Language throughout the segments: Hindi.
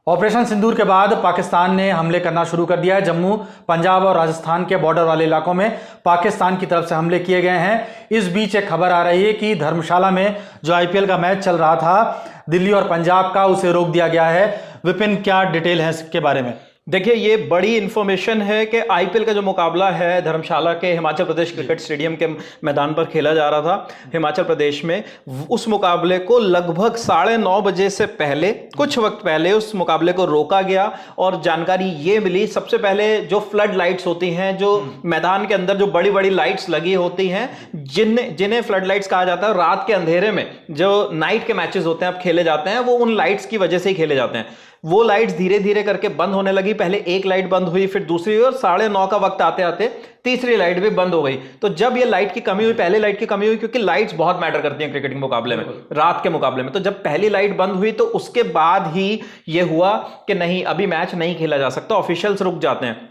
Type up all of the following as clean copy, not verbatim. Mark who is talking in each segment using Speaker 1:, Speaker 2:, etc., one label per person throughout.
Speaker 1: ऑपरेशन सिंदूर के बाद पाकिस्तान ने हमले करना शुरू कर दिया है। जम्मू, पंजाब और राजस्थान के बॉर्डर वाले इलाकों में पाकिस्तान की तरफ से हमले किए गए हैं। इस बीच एक खबर आ रही है कि धर्मशाला में जो आईपीएल का मैच चल रहा था दिल्ली और पंजाब का, उसे रोक दिया गया है। विपिन, क्या डिटेल है इसके बारे में?
Speaker 2: देखिए, ये बड़ी इंफॉर्मेशन है कि आईपीएल का जो मुकाबला है धर्मशाला के हिमाचल प्रदेश क्रिकेट स्टेडियम के मैदान पर खेला जा रहा था हिमाचल प्रदेश में। उस मुकाबले को लगभग 9:30 बजे से पहले, कुछ वक्त पहले उस मुकाबले को रोका गया। और जानकारी ये मिली, सबसे पहले जो फ्लड लाइट्स होती हैं, जो मैदान के अंदर जो बड़ी बड़ी लाइट्स लगी होती हैं, जिन्हें फ्लड लाइट्स कहा जाता है, रात के अंधेरे में जो नाइट के मैचेस होते हैं अब खेले जाते हैं, वो उन लाइट्स की वजह से ही खेले जाते हैं। वो लाइट्स धीरे धीरे करके बंद होने लगी। पहले एक लाइट बंद हुई, फिर दूसरी, और 9:30 का वक्त आते आते तीसरी लाइट भी बंद हो गई। तो जब ये लाइट की कमी हुई, पहले लाइट की कमी हुई, क्योंकि लाइट्स बहुत मैटर करती हैं क्रिकेट के मुकाबले में, रात के मुकाबले में। तो जब पहली लाइट बंद हुई तो उसके बाद ही ये हुआ कि नहीं, अभी मैच नहीं खेला जा सकता, ऑफिशियल्स रुक जाते हैं।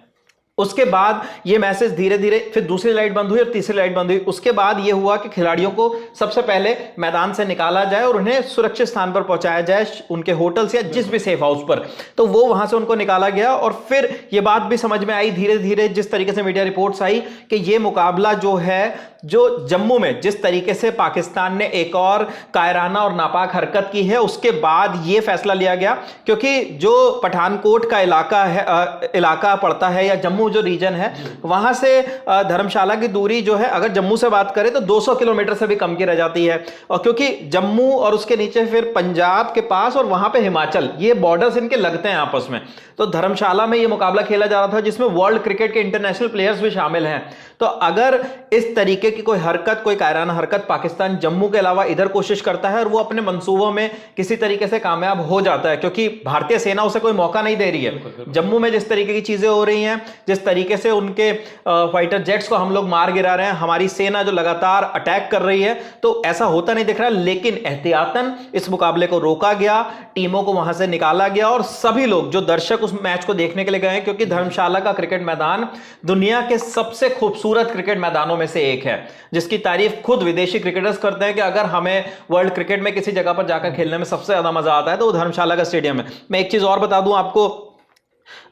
Speaker 2: उसके बाद ये मैसेज धीरे धीरे, फिर दूसरी लाइट बंद हुई और तीसरी लाइट बंद हुई। उसके बाद ये हुआ कि खिलाड़ियों को सबसे पहले मैदान से निकाला जाए और उन्हें सुरक्षित स्थान पर पहुंचाया जाए, उनके होटल्स या जिस भी सेफ हाउस पर। तो वो वहां से उनको निकाला गया। और फिर ये बात भी समझ में आई धीरे धीरे, जिस तरीके से मीडिया रिपोर्ट्स आई कि ये मुकाबला जो है, जो जम्मू में जिस तरीके से पाकिस्तान ने एक और कायराना और नापाक हरकत की है, उसके बाद ये फैसला लिया गया। क्योंकि जो पठानकोट का इलाका पड़ता है, या जम्मू जो रीजन है, वहां से धर्मशाला की दूरी जो है, अगर जम्मू से बात करें तो 200 किलोमीटर से भी कम की रह जाती है। और क्योंकि जम्मू और उसके नीचे फिर पंजाब के पास और वहां पे हिमाचल, ये बॉर्डर्स इनके लगते हैं आपस में। तो धर्मशाला में ये मुकाबला खेला जा रहा था, जिसमें वर्ल्ड क्रिकेट के इंटरनेशनल प्लेयर्स भी शामिल हैं। तो अगर इस तरीके की कोई हरकत, कोई कायराना हरकत पाकिस्तान जम्मू के अलावा इधर कोशिश करता है और वो अपने मंसूबों में किसी तरीके से कामयाब हो जाता है, क्योंकि भारतीय सेना उसे कोई मौका नहीं दे रही है। जम्मू में जिस तरीके की चीजें हो रही हैं, जिस तरीके से उनके फाइटर जेट्स को हम लोग मार गिरा रहे हैं, हमारी सेना जो लगातार अटैक कर रही है, तो ऐसा होता नहीं दिख रहा। लेकिन एहतियातन इस मुकाबले को रोका गया, टीमों को वहां से निकाला गया, और सभी लोग जो दर्शक उस मैच को देखने के लिए गए, क्योंकि धर्मशाला का क्रिकेट मैदान दुनिया के सबसे खूबसूरत क्रिकेट मैदानों में से एक है, जिसकी तारीफ खुद विदेशी क्रिकेटर्स करते हैं कि अगर हमें वर्ल्ड क्रिकेट में किसी जगह पर जाकर खेलने में सबसे ज्यादा मजा आता है तो वो धर्मशाला का स्टेडियम है। मैं एक चीज और बता दूं आपको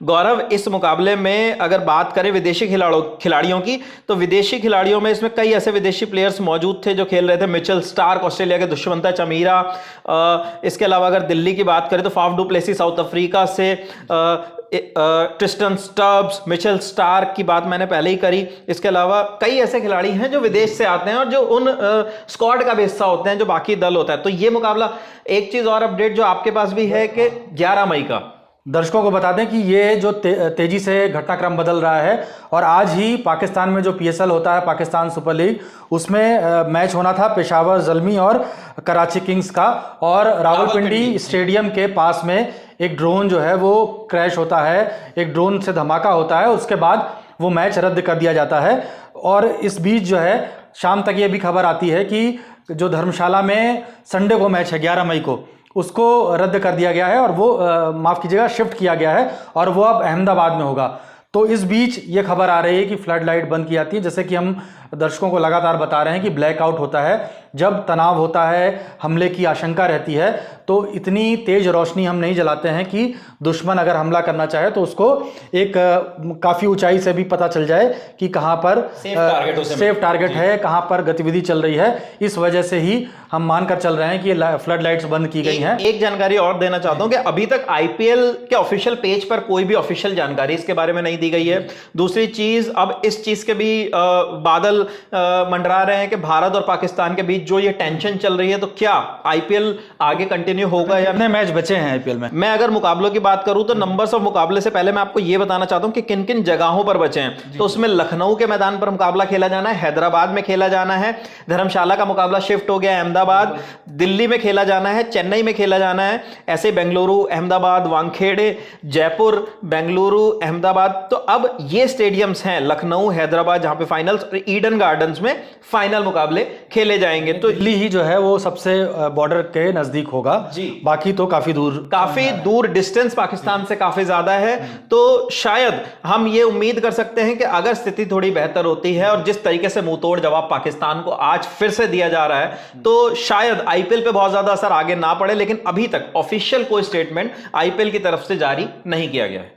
Speaker 2: गौरव, इस मुकाबले में अगर बात करें विदेशी खिलाड़ियों की, तो विदेशी खिलाड़ियों में इसमें कई ऐसे विदेशी प्लेयर्स मौजूद थे जो खेल रहे थे। मिचेल स्टार्क ऑस्ट्रेलिया के, दुष्यंत चमीरा, इसके अलावा अगर दिल्ली की बात करें तो Faf du Plessis South Africa से, ट्रिस्टन स्टब्स, मिचेल स्टार्क की बात मैंने पहले ही करी। इसके अलावा कई ऐसे खिलाड़ी हैं जो विदेश से आते हैं और जो उन स्क्वाड का भी हिस्सा होते हैं जो बाकी दल होता है। तो ये मुकाबला, एक चीज और अपडेट जो आपके पास भी है कि 11 मई का,
Speaker 1: दर्शकों को बता दें कि ये जो तेजी से घटनाक्रम बदल रहा है, और आज ही पाकिस्तान में जो पीएसएल होता है, पाकिस्तान सुपर लीग, उसमें मैच होना था पेशावर ज़ल्मी और कराची किंग्स का, और रावलपिंडी स्टेडियम के पास में एक ड्रोन जो है वो क्रैश होता है, एक ड्रोन से धमाका होता है, उसके बाद वो मैच रद्द कर दिया जाता है। और इस बीच जो है शाम तक ये भी खबर आती है कि जो धर्मशाला में संडे को मैच है 11 मई को, उसको रद्द कर दिया गया है, और वो माफ़ कीजिएगा, शिफ्ट किया गया है, और वो अब अहमदाबाद में होगा। तो इस बीच ये खबर आ रही है कि फ्लड लाइट बंद की जाती है। जैसे कि हम दर्शकों को लगातार बता रहे हैं कि ब्लैकआउट होता है जब तनाव होता है, हमले की आशंका रहती है, तो इतनी तेज रोशनी हम नहीं जलाते हैं कि दुश्मन अगर हमला करना चाहे तो उसको एक काफ़ी ऊंचाई से भी पता चल जाए कि कहाँ पर सेफ टारगेट है, कहाँ पर गतिविधि चल रही है। इस वजह से ही हम मानकर चल रहे हैं कि फ्लड लाइट्स बंद की गई हैं।
Speaker 2: एक जानकारी और देना चाहता हूं कि अभी तक आईपीएल के ऑफिशियल पेज पर कोई भी ऑफिशियल जानकारी इसके बारे में नहीं दी गई है। दूसरी चीज, अब इस चीज के भी बादल मंडरा रहे हैं कि भारत और पाकिस्तान के बीच जो ये टेंशन चल रही है, तो क्या आईपीएल आगे कंटिन्यू होगा या
Speaker 1: नहीं? मैच बचे हैं आईपीएल में।
Speaker 2: मैं अगर मुकाबलों की बात करूं तो नंबर्स ऑफ मुकाबले से पहले मैं आपको यह बताना चाहता हूं कि किन किन जगहों पर बचे हैं। तो उसमें लखनऊ के मैदान पर मुकाबला खेला जाना है, हैदराबाद में खेला जाना है, धर्मशाला का मुकाबला शिफ्ट हो गया अहमदाबाद, दिल्ली में खेला जाना है, चेन्नई में खेला जाना है, ऐसे बेंगलुरु, अहमदाबाद, वानखेड़े, जयपुर, बेंगलुरु, अहमदाबाद। तो अब ये स्टेडियम्स हैं लखनऊ, हैदराबाद, जहां पे फाइनल्स, ईडन ईडन गार्डन्स में फाइनल मुकाबले खेले जाएंगे। तो
Speaker 1: दिल्ली ही जो है वो सबसे बॉर्डर के नजदीक होगा
Speaker 2: जी,
Speaker 1: बाकी तो काफी दूर
Speaker 2: डिस्टेंस पाकिस्तान से काफी ज्यादा है। तो शायद हम ये उम्मीद कर सकते हैं कि अगर स्थिति थोड़ी बेहतर होती है और जिस तरीके से मुंहतोड़ जवाब पाकिस्तान को आज फिर से दिया जा रहा है तो शायद आईपीएल पे बहुत ज्यादा असर आगे ना पड़े, लेकिन अभी तक ऑफिशियल कोई स्टेटमेंट आईपीएल की तरफ से जारी नहीं किया गया है।